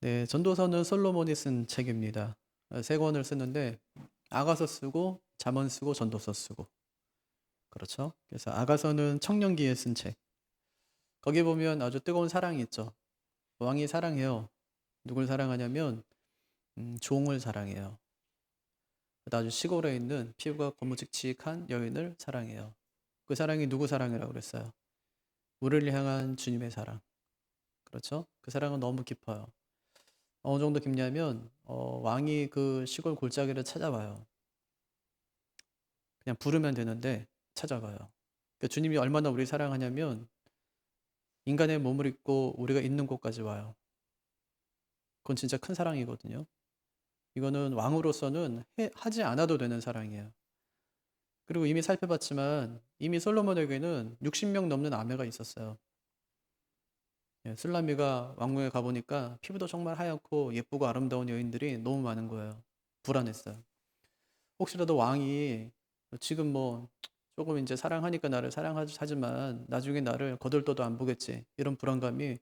네, 전도서는 솔로몬이 쓴 책입니다. 세 권을 쓰는데 아가서 쓰고 잠언 쓰고 전도서 쓰고 그렇죠. 그래서 아가서는 청년기에 쓴 책. 거기 보면 아주 뜨거운 사랑이 있죠. 왕이 사랑해요. 누굴 사랑하냐면 종을 사랑해요. 아주 시골에 있는 피부가 거무직직한 여인을 사랑해요. 그 사랑이 누구 사랑이라고 그랬어요? 우리를 향한 주님의 사랑. 그렇죠? 그 사랑은 너무 깊어요. 어느 정도 깊냐면 왕이 그 시골 골짜기를 찾아와요. 그냥 부르면 되는데 찾아가요. 그러니까 주님이 얼마나 우리 사랑하냐면 인간의 몸을 입고 우리가 있는 곳까지 와요. 그건 진짜 큰 사랑이거든요. 이거는 왕으로서는 하지 않아도 되는 사랑이에요. 그리고 이미 살펴봤지만 이미 솔로몬에게는 60명 넘는 아내가 있었어요. 예, 술라미가 왕궁에 가보니까 피부도 정말 하얗고 예쁘고 아름다운 여인들이 너무 많은 거예요. 불안했어요. 혹시라도 왕이 지금 뭐 조금 이제 사랑하니까 나를 사랑하지만 나중에 나를 거들떠도 안 보겠지. 이런 불안감이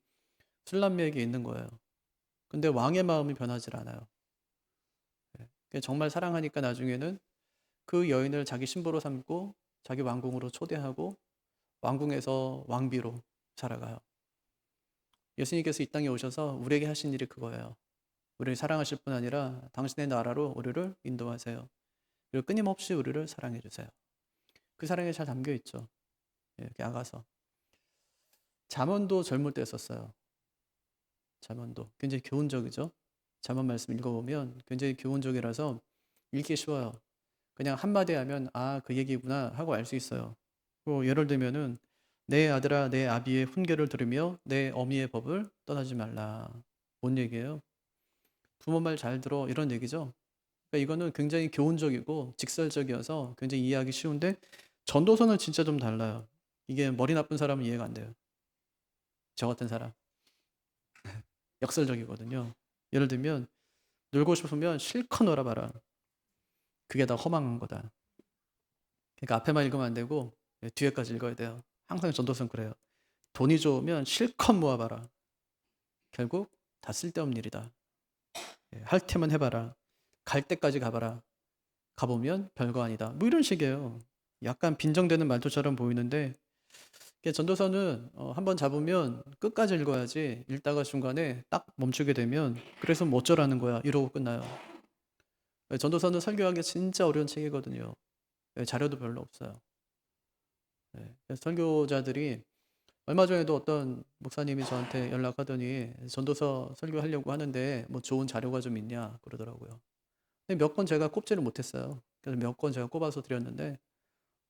술람미에게 있는 거예요. 근데 왕의 마음이 변하질 않아요. 정말 사랑하니까 나중에는 그 여인을 자기 신부로 삼고 자기 왕궁으로 초대하고 왕궁에서 왕비로 살아가요. 예수님께서 이 땅에 오셔서 우리에게 하신 일이 그거예요. 우리를 사랑하실 뿐 아니라 당신의 나라로 우리를 인도하세요. 그리고 끊임없이 우리를 사랑해 주세요. 그 사랑이 잘 담겨 있죠. 이렇게 아가서. 잠언도 젊을 때 썼어요. 잠언도 굉장히 교훈적이죠. 잠언 말씀 읽어보면 굉장히 교훈적이라서 읽기 쉬워요. 그냥 한마디 하면 아, 그 얘기구나 하고 알 수 있어요. 예를 들면은 내 아들아 내 아비의 훈계를 들으며 내 어미의 법을 떠나지 말라. 뭔 얘기예요? 부모 말 잘 들어 이런 얘기죠. 그러니까 이거는 굉장히 교훈적이고 직설적이어서 굉장히 이해하기 쉬운데 전도서는 진짜 좀 달라요. 이게 머리 나쁜 사람은 이해가 안 돼요. 저 같은 사람. 역설적이거든요. 예를 들면 놀고 싶으면 실컷 놀아봐라. 그게 다 허망한 거다. 그러니까 앞에만 읽으면 안 되고 뒤에까지 읽어야 돼요. 항상 전도서는 그래요. 돈이 좋으면 실컷 모아봐라. 결국 다 쓸데없는 일이다. 할 테면 해봐라. 갈 때까지 가봐라. 가보면 별거 아니다. 뭐 이런 식이에요. 약간 빈정되는 말투처럼 보이는데 전도서는 한번 잡으면 끝까지 읽어야지 읽다가 중간에 딱 멈추게 되면 그래서 뭐 어쩌라는 거야 이러고 끝나요. 전도서는 설교하기 진짜 어려운 책이거든요. 자료도 별로 없어요. 그래서 설교자들이 얼마 전에도 어떤 목사님이 저한테 연락하더니 전도서 설교하려고 하는데 뭐 좋은 자료가 좀 있냐 그러더라고요. 근데 몇 권 제가 꼽지를 못했어요. 그래서 몇 권 제가 꼽아서 드렸는데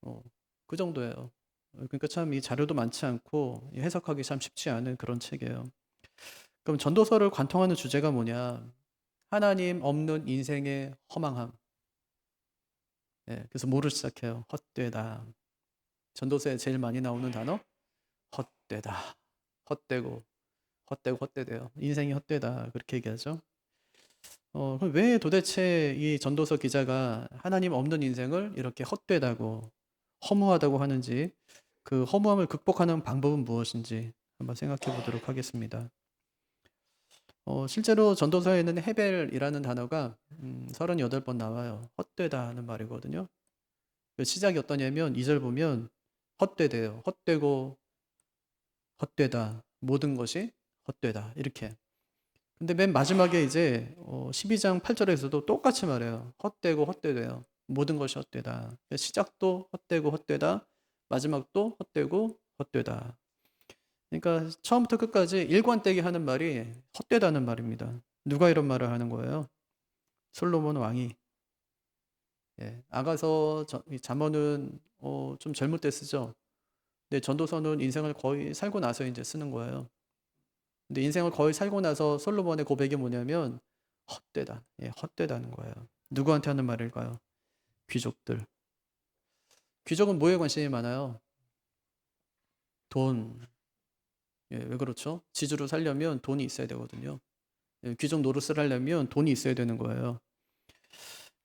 어, 그 정도예요. 그러니까 참 이 자료도 많지 않고 해석하기 참 쉽지 않은 그런 책이에요. 그럼 전도서를 관통하는 주제가 뭐냐? 하나님 없는 인생의 허망함. 그래서 뭐를 시작해요? 헛되다. 전도서에 제일 많이 나오는 단어? 헛되다. 헛되고, 헛되고, 헛되대요. 인생이 헛되다. 그렇게 얘기하죠. 그럼 왜 도대체 이 전도서 기자가 하나님 없는 인생을 이렇게 헛되다고, 허무하다고 하는지, 그 허무함을 극복하는 방법은 무엇인지 한번 생각해 보도록 하겠습니다. 실제로 전도서에는 헤벨이라는 단어가 38번 나와요. 헛되다 하는 말이거든요. 그 시작이 어떠냐면 2절 보면 헛되대요. 헛되고 헛되다. 모든 것이 헛되다. 이렇게. 근데 맨 마지막에 이제 12장 8절에서도 똑같이 말해요. 헛되고 헛되대요. 모든 것이 헛되다. 시작도 헛되고 헛되다. 마지막도 헛되고 헛되다. 그러니까 처음부터 끝까지 일관되게 하는 말이 헛되다는 말입니다. 누가 이런 말을 하는 거예요? 솔로몬 왕이. 아가서 이 잠언은 좀 젊을 때 쓰죠. 근데 전도서는 인생을 거의 살고 나서 이제 쓰는 거예요. 근데 인생을 거의 살고 나서 솔로몬의 고백이 뭐냐면 헛되다. 헛되다는 거예요. 누구한테 하는 말일까요? 귀족들. 귀족은 뭐에 관심이 많아요? 돈. 왜 그렇죠? 지주로 살려면 돈이 있어야 되거든요. 귀족 노릇을 하려면 돈이 있어야 되는 거예요.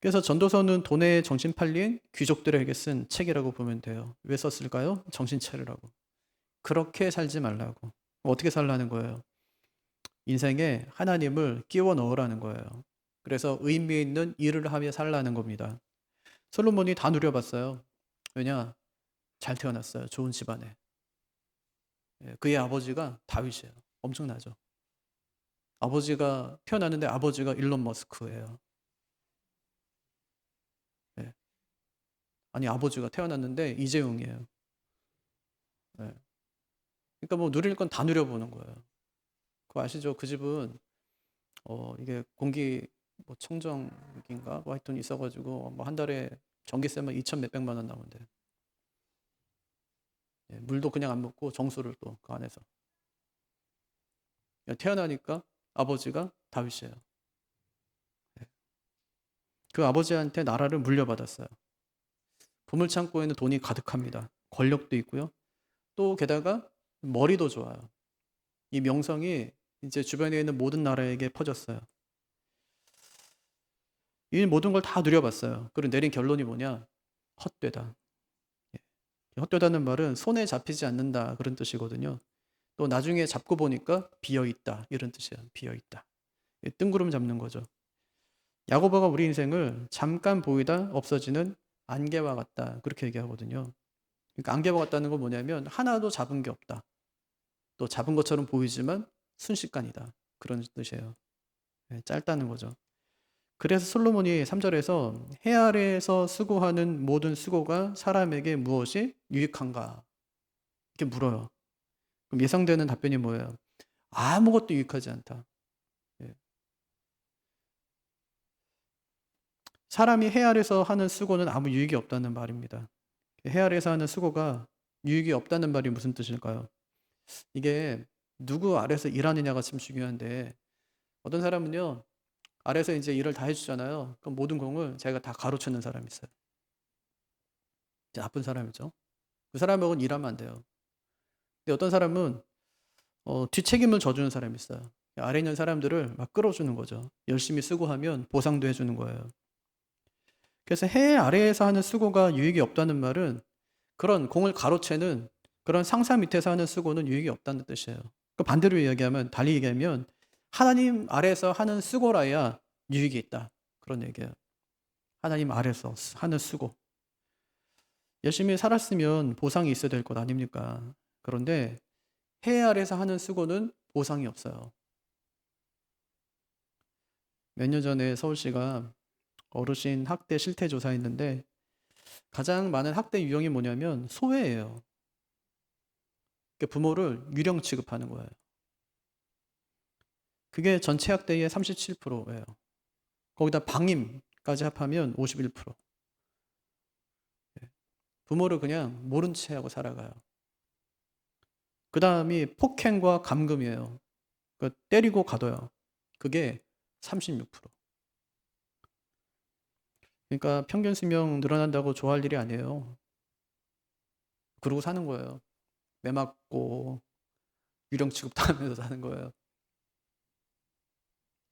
그래서 전도서는 돈에 정신 팔린 귀족들에게 쓴 책이라고 보면 돼요. 왜 썼을까요? 정신 차리라고. 그렇게 살지 말라고. 어떻게 살라는 거예요? 인생에 하나님을 끼워 넣으라는 거예요. 그래서 의미 있는 일을 하며 살라는 겁니다. 솔로몬이 다 누려봤어요. 왜냐? 잘 태어났어요. 좋은 집안에. 그의 아버지가 다윗이에요. 엄청나죠. 아버지가 태어났는데 아버지가 일론 머스크예요. 예. 아니 아버지가 태어났는데 이재용이에요. 예. 그러니까 뭐 누릴 건 다 누려보는 거예요. 그거 아시죠? 그 집은 이게 공기 뭐 청정기인가 뭐 하여튼 있어가지고 뭐 한 달에 전기세만 2천 몇백만 원 나온대. 예, 물도 그냥 안 먹고 정수를 또 그 안에서. 태어나니까 아버지가 다윗이에요. 예. 그 아버지한테 나라를 물려받았어요. 보물창고에는 돈이 가득합니다. 권력도 있고요. 또 게다가 머리도 좋아요. 이 명성이 이제 주변에 있는 모든 나라에게 퍼졌어요. 이 모든 걸 다 누려봤어요. 그리고 내린 결론이 뭐냐? 헛되다. 예. 헛되다는 말은 손에 잡히지 않는다 그런 뜻이거든요. 또 나중에 잡고 보니까 비어있다 이런 뜻이에요. 비어있다. 뜬구름 잡는 거죠. 야고보가 우리 인생을 잠깐 보이다 없어지는 안개와 같다 그렇게 얘기하거든요. 그러니까 안개와 같다는 건 뭐냐면 하나도 잡은 게 없다. 또 잡은 것처럼 보이지만 순식간이다. 그런 뜻이에요. 짧다는 거죠. 그래서 솔로몬이 3절에서 해 아래에서 수고하는 모든 수고가 사람에게 무엇이 유익한가? 이렇게 물어요. 그럼 예상되는 답변이 뭐예요? 아무것도 유익하지 않다. 예. 사람이 해 아래에서 하는 수고는 아무 유익이 없다는 말입니다. 해 아래에서 하는 수고가 유익이 없다는 말이 무슨 뜻일까요? 이게 누구 아래서 일하느냐가 참 중요한데 어떤 사람은요 아래서 이제 일을 다 해주잖아요. 그럼 모든 공을 자기가 다 가로채는 사람이 있어요. 나쁜 사람이죠. 그 사람하고는 일하면 안 돼요. 근데 어떤 사람은 뒷책임을 져주는 사람이 있어요. 아래 있는 사람들을 막 끌어주는 거죠. 열심히 수고하면 보상도 해주는 거예요. 그래서 해 아래에서 하는 수고가 유익이 없다는 말은 그런 공을 가로채는 그런 상사 밑에서 하는 수고는 유익이 없다는 뜻이에요. 그 반대로 이야기하면 달리 얘기하면 하나님 아래에서 하는 수고라야 유익이 있다. 그런 얘기예요. 하나님 아래에서 하는 수고. 열심히 살았으면 보상이 있어야 될 것 아닙니까? 그런데 해 아래에서 하는 수고는 보상이 없어요. 몇 년 전에 서울시가 어르신 학대 실태 조사했는데 가장 많은 학대 유형이 뭐냐면 소외예요. 그러니까 부모를 유령 취급하는 거예요. 그게 전체 학대의 37%예요. 거기다 방임까지 합하면 51%. 부모를 그냥 모른 채 하고 살아가요. 그 다음이 폭행과 감금이에요. 때리고 가둬요. 그게 36%. 그러니까 평균 수명 늘어난다고 좋아할 일이 아니에요. 그러고 사는 거예요. 매 맞고 유령 취급당하면서 사는 거예요.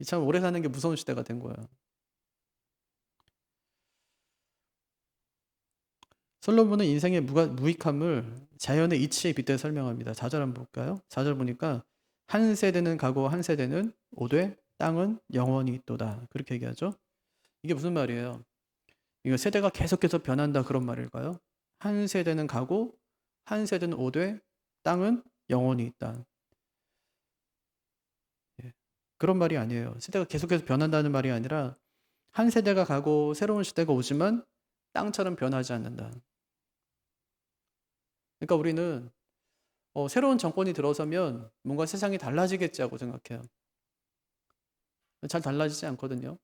참 오래 사는 게 무서운 시대가 된 거예요. 솔로몬은 인생의 무익함을 자연의 이치에 빗대 설명합니다. 4절 한번 볼까요? 4절 보니까 한 세대는 가고 한 세대는 오되 땅은 영원히 있도다. 그렇게 얘기하죠. 이게 무슨 말이에요? 이거 세대가 계속해서 변한다 그런 말일까요? 한 세대는 가고 한 세대는 오되 땅은 영원히 있다. 예. 그런 말이 아니에요. 세대가 계속해서 변한다는 말이 아니라 한 세대가 가고 새로운 시대가 오지만 땅처럼 변하지 않는다. 그러니까 우리는 새로운 정권이 들어서면 뭔가 세상이 달라지겠지 하고 생각해요. 잘 달라지지 않거든요.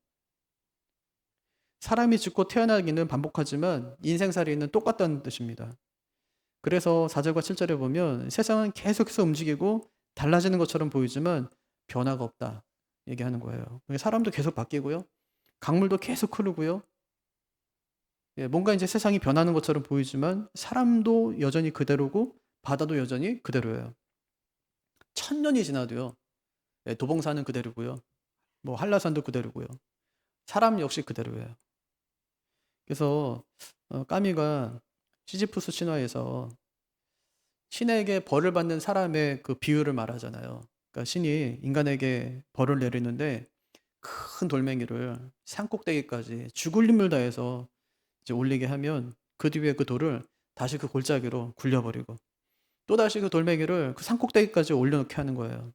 사람이 죽고 태어나기는 반복하지만 인생살이는 똑같다는 뜻입니다. 그래서 4절과 7절에 보면 세상은 계속해서 움직이고 달라지는 것처럼 보이지만 변화가 없다 얘기하는 거예요. 사람도 계속 바뀌고요. 강물도 계속 흐르고요. 뭔가 이제 세상이 변하는 것처럼 보이지만 사람도 여전히 그대로고 바다도 여전히 그대로예요. 1000년이 지나도요. 도봉산은 그대로고요. 뭐 한라산도 그대로고요. 사람 역시 그대로예요. 그래서 까미가 시지프스 신화에서 신에게 벌을 받는 사람의 그 비유를 말하잖아요. 그러니까 신이 인간에게 벌을 내리는데 큰 돌멩이를 산꼭대기까지 죽을 힘을 다해서 이제 올리게 하면 그 뒤에 그 돌을 다시 그 골짜기로 굴려버리고 또다시 그 돌멩이를 그 산꼭대기까지 올려놓게 하는 거예요.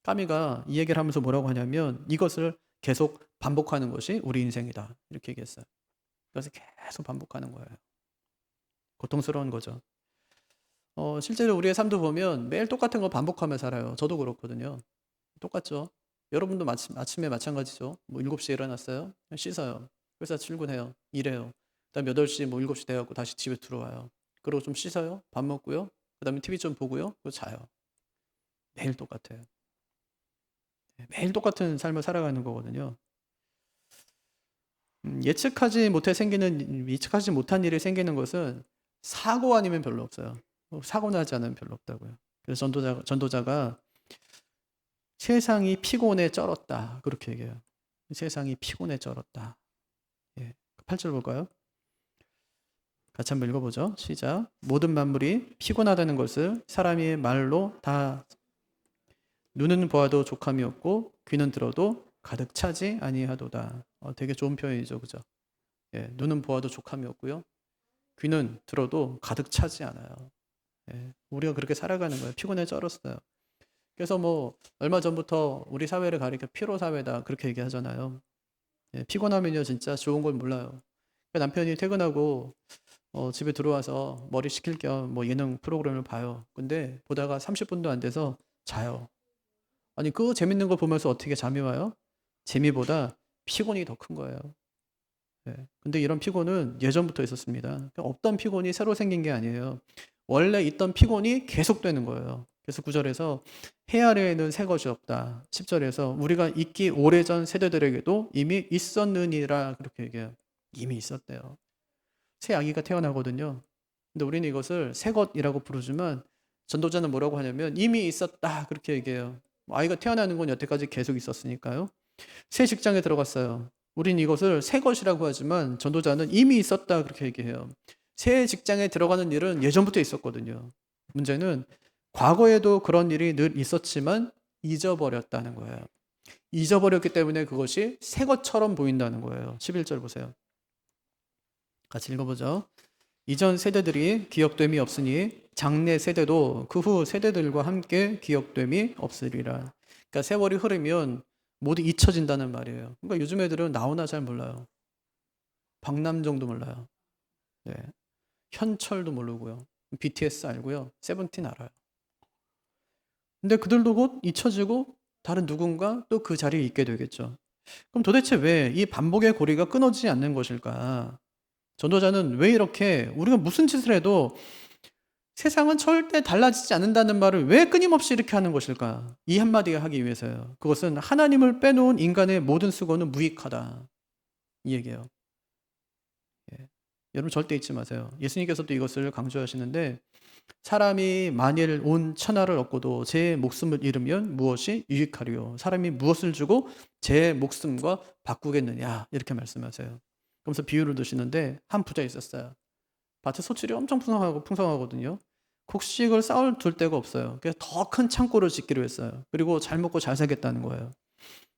까미가 이 얘기를 하면서 뭐라고 하냐면 이것을 계속 반복하는 것이 우리 인생이다. 이렇게 얘기했어요. 그래서 계속 반복하는 거예요. 고통스러운 거죠. 실제로 우리의 삶도 보면 매일 똑같은 거 반복하며 살아요. 저도 그렇거든요. 똑같죠. 여러분도 아침에 마찬가지죠. 뭐 7시에 일어났어요. 씻어요. 회사 출근해요. 일해요. 그다음 8시 뭐 7시 돼갖고 다시 집에 들어와요. 그리고 좀 씻어요. 밥 먹고요. 그다음에 TV 좀 보고요. 그리고 자요. 매일 똑같아요. 매일 똑같은 삶을 살아가는 거거든요. 예측하지 못한 일이 생기는 것은 사고 아니면 별로 없어요. 사고 나지 않으면 별로 없다고요. 그래서 전도자가 세상이 피곤에 쩔었다. 그렇게 얘기해요. 세상이 피곤에 쩔었다. 예. 8절 볼까요? 같이 한번 읽어보죠. 시작. 모든 만물이 피곤하다는 것을 사람이 말로 다 눈은 보아도 족함이 없고 귀는 들어도 가득 차지 아니하도다. 되게 좋은 표현이죠. 그죠? 예, 눈은 보아도 족함이 없고요. 귀는 들어도 가득 차지 않아요. 예, 우리가 그렇게 살아가는 거예요. 피곤에 쩔었어요. 그래서 뭐 얼마 전부터 우리 사회를 가리켜 피로 사회다 그렇게 얘기하잖아요. 예, 피곤하면요 진짜 좋은 걸 몰라요. 그러니까 남편이 퇴근하고 집에 들어와서 머리 식힐 겸 뭐 예능 프로그램을 봐요. 근데 보다가 30분도 안 돼서 자요. 아니 그 재밌는 거 보면서 어떻게 잠이 와요? 재미보다 피곤이 더 큰 거예요. 예. 근데 이런 피곤은 예전부터 있었습니다. 그러니까 없던 피곤이 새로 생긴 게 아니에요. 원래 있던 피곤이 계속되는 거예요. 그래서 9절에서 해 아래에는 새 것이 없다. 10절에서 우리가 있기 오래전 세대들에게도 이미 있었느니라 그렇게 얘기해요. 이미 있었대요. 새 아기가 태어나거든요. 근데 우리는 이것을 새 것이라고 부르지만 전도자는 뭐라고 하냐면 이미 있었다 그렇게 얘기해요. 아이가 태어나는 건 여태까지 계속 있었으니까요. 새 직장에 들어갔어요. 우린 이것을 새 것이라고 하지만 전도자는 이미 있었다 그렇게 얘기해요. 새 직장에 들어가는 일은 예전부터 있었거든요. 문제는 과거에도 그런 일이 늘 있었지만 잊어버렸다는 거예요. 잊어버렸기 때문에 그것이 새 것처럼 보인다는 거예요. 11절 보세요. 같이 읽어보죠. 이전 세대들이 기억됨이 없으니 장래 세대도 그 후 세대들과 함께 기억됨이 없으리라. 그러니까 세월이 흐르면 모두 잊혀진다는 말이에요. 그러니까 요즘 애들은 나오나 잘 몰라요. 박남정도 몰라요. 네. 현철도 모르고요. BTS 알고요. 세븐틴 알아요. 근데 그들도 곧 잊혀지고 다른 누군가 또 그 자리에 있게 되겠죠. 그럼 도대체 왜 이 반복의 고리가 끊어지지 않는 것일까? 전도자는 왜 이렇게 우리가 무슨 짓을 해도 세상은 절대 달라지지 않는다는 말을 왜 끊임없이 이렇게 하는 것일까? 이 한마디가 하기 위해서요. 그것은 하나님을 빼놓은 인간의 모든 수고는 무익하다. 이 얘기예요. 예. 여러분 절대 잊지 마세요. 예수님께서도 이것을 강조하시는데 사람이 만일 온 천하를 얻고도 제 목숨을 잃으면 무엇이 유익하리요? 사람이 무엇을 주고 제 목숨과 바꾸겠느냐? 이렇게 말씀하세요. 그러면서 비유를 드시는데 한 부자 있었어요. 밭에 소출이 엄청 풍성하거든요. 곡식을 쌓을 둘 데가 없어요. 그래서 더 큰 창고를 짓기로 했어요. 그리고 잘 먹고 잘 살겠다는 거예요.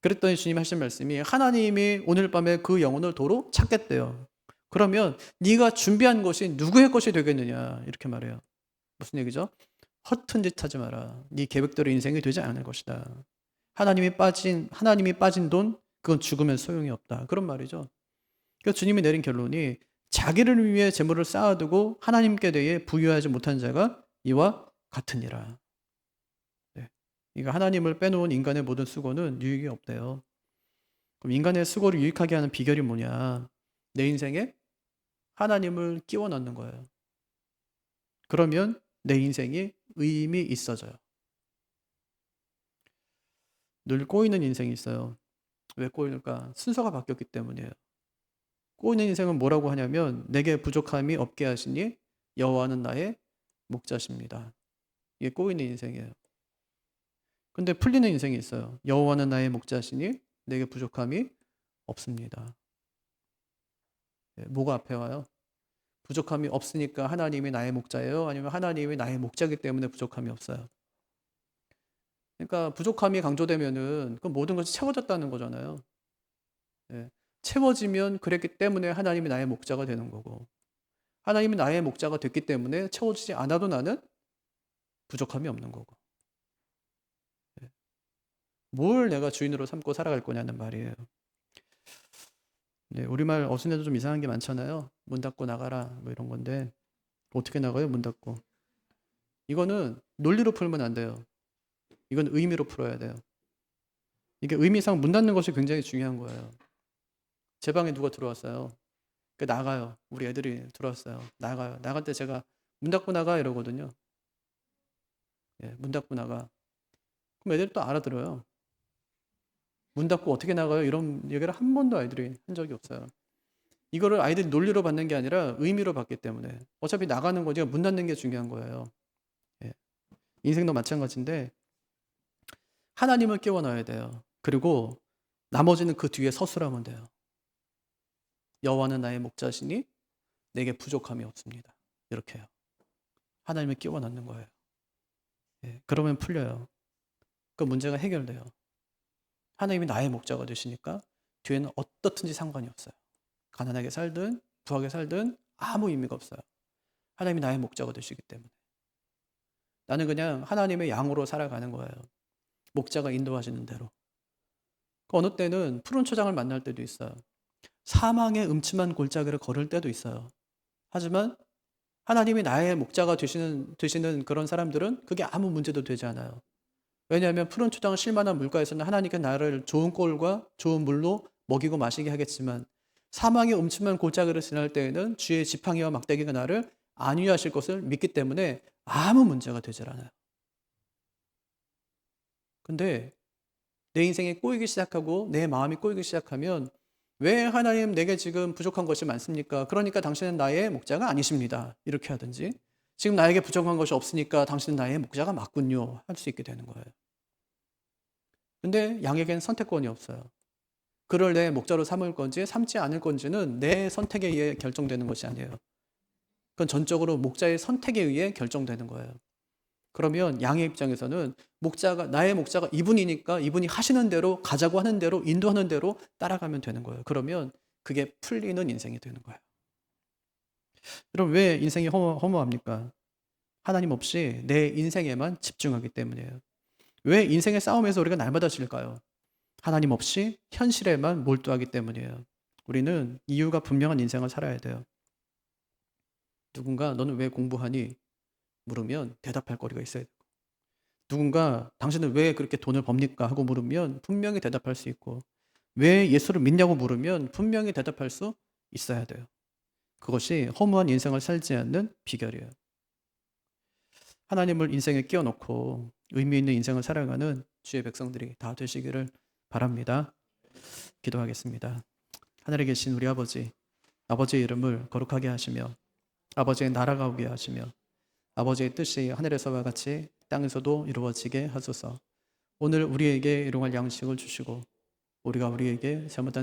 그랬더니 주님 하신 말씀이 하나님이 오늘 밤에 그 영혼을 도로 찾겠대요. 그러면 네가 준비한 것이 누구의 것이 되겠느냐 이렇게 말해요. 무슨 얘기죠? 허튼 짓 하지 마라. 네 계획대로 인생이 되지 않을 것이다. 하나님이 빠진 돈 그건 죽으면 소용이 없다. 그런 말이죠. 그래서 주님이 내린 결론이 자기를 위해 재물을 쌓아두고 하나님께 대해 부유하지 못한 자가 이와 같으니라. 네. 그러니까 하나님을 빼놓은 인간의 모든 수고는 유익이 없대요. 그럼 인간의 수고를 유익하게 하는 비결이 뭐냐? 내 인생에 하나님을 끼워 넣는 거예요. 그러면 내 인생이 의미 있어져요. 늘 꼬이는 인생이 있어요. 왜 꼬일까? 순서가 바뀌었기 때문이에요. 꼬이는 인생은 뭐라고 하냐면 내게 부족함이 없게 하시니 여호와는 나의 목자십니다. 이게 꼬이는 인생이에요. 근데 풀리는 인생이 있어요. 여호와는 나의 목자시니 내게 부족함이 없습니다. 뭐가 앞에 와요? 부족함이 없으니까 하나님이 나의 목자예요? 아니면 하나님이 나의 목자이기 때문에 부족함이 없어요? 그러니까 부족함이 강조되면은 그 모든 것이 채워졌다는 거잖아요. 예. 채워지면 그랬기 때문에 하나님이 나의 목자가 되는 거고, 하나님이 나의 목자가 됐기 때문에 채워지지 않아도 나는 부족함이 없는 거고. 예. 뭘 내가 주인으로 삼고 살아갈 거냐는 말이에요. 네, 우리말 어순에도 좀 이상한 게 많잖아요. 문 닫고 나가라 뭐 이런 건데 어떻게 나가요? 문 닫고. 이거는 논리로 풀면 안 돼요. 이건 의미로 풀어야 돼요. 이게 의미상 문 닫는 것이 굉장히 중요한 거예요. 제 방에 누가 들어왔어요. 그 나가요. 우리 애들이 들어왔어요. 나가요. 나갈 때 제가 문 닫고 나가 이러거든요. 예, 문 닫고 나가. 그럼 애들이 또 알아들어요. 문 닫고 어떻게 나가요? 이런 얘기를 한 번도 아이들이 한 적이 없어요. 이거를 아이들이 논리로 받는 게 아니라 의미로 받기 때문에 어차피 나가는 거지 문 닫는 게 중요한 거예요. 예. 인생도 마찬가지인데 하나님을 깨워놔야 돼요. 그리고 나머지는 그 뒤에 서술하면 돼요. 여호와는 나의 목자시니 내게 부족함이 없습니다. 이렇게요. 하나님을 끼워넣는 거예요. 예. 그러면 풀려요. 그 문제가 해결돼요. 하나님이 나의 목자가 되시니까 뒤에는 어떻든지 상관이 없어요. 가난하게 살든 부하게 살든 아무 의미가 없어요. 하나님이 나의 목자가 되시기 때문에. 나는 그냥 하나님의 양으로 살아가는 거예요. 목자가 인도하시는 대로. 어느 때는 푸른 초장을 만날 때도 있어요. 사망의 음침한 골짜기를 걸을 때도 있어요. 하지만 하나님이 나의 목자가 되시는 그런 사람들은 그게 아무 문제도 되지 않아요. 왜냐하면 푸른 초장을 쉴만한 물가에서는 하나님께 나를 좋은 꼴과 좋은 물로 먹이고 마시게 하겠지만 사망의 음침한 골짜기를 지날 때에는 주의 지팡이와 막대기가 나를 안위하실 것을 믿기 때문에 아무 문제가 되질 않아요. 근데 내 인생이 꼬이기 시작하고 내 마음이 꼬이기 시작하면 왜 하나님 내게 지금 부족한 것이 많습니까? 그러니까 당신은 나의 목자가 아니십니다. 이렇게 하든지 지금 나에게 부족한 것이 없으니까 당신은 나의 목자가 맞군요. 할 수 있게 되는 거예요. 근데 양에겐 선택권이 없어요. 그를 내 목자로 삼을 건지 삼지 않을 건지는 내 선택에 의해 결정되는 것이 아니에요. 그건 전적으로 목자의 선택에 의해 결정되는 거예요. 그러면 양의 입장에서는 나의 목자가 이분이니까 이분이 하시는 대로 가자고 하는 대로 인도하는 대로 따라가면 되는 거예요. 그러면 그게 풀리는 인생이 되는 거예요. 여러분 왜 인생이 허무합니까? 하나님 없이 내 인생에만 집중하기 때문이에요. 왜 인생의 싸움에서 우리가 날마다 질까요? 하나님 없이 현실에만 몰두하기 때문이에요. 우리는 이유가 분명한 인생을 살아야 돼요. 누군가 너는 왜 공부하니? 물으면 대답할 거리가 있어야 되고, 누군가 당신은 왜 그렇게 돈을 법니까? 하고 물으면 분명히 대답할 수 있고, 왜 예수를 믿냐고 물으면 분명히 대답할 수 있어야 돼요. 그것이 허무한 인생을 살지 않는 비결이에요. 하나님을 인생에 끼워넣고 의미 있는 인생을 살아가는 주의 백성들이 다 되시기를 바랍니다. 기도하겠습니다. 하늘에 계신 우리 아버지, 아버지의 이름을 거룩하게 하시며 아버지의 나라가 오게 하시며 아버지의 뜻이 하늘에서와 같이 땅에서도 이루어지게 하소서. 오늘 우리에게 일용할 양식을 주시고 우리가 우리에게 잘못한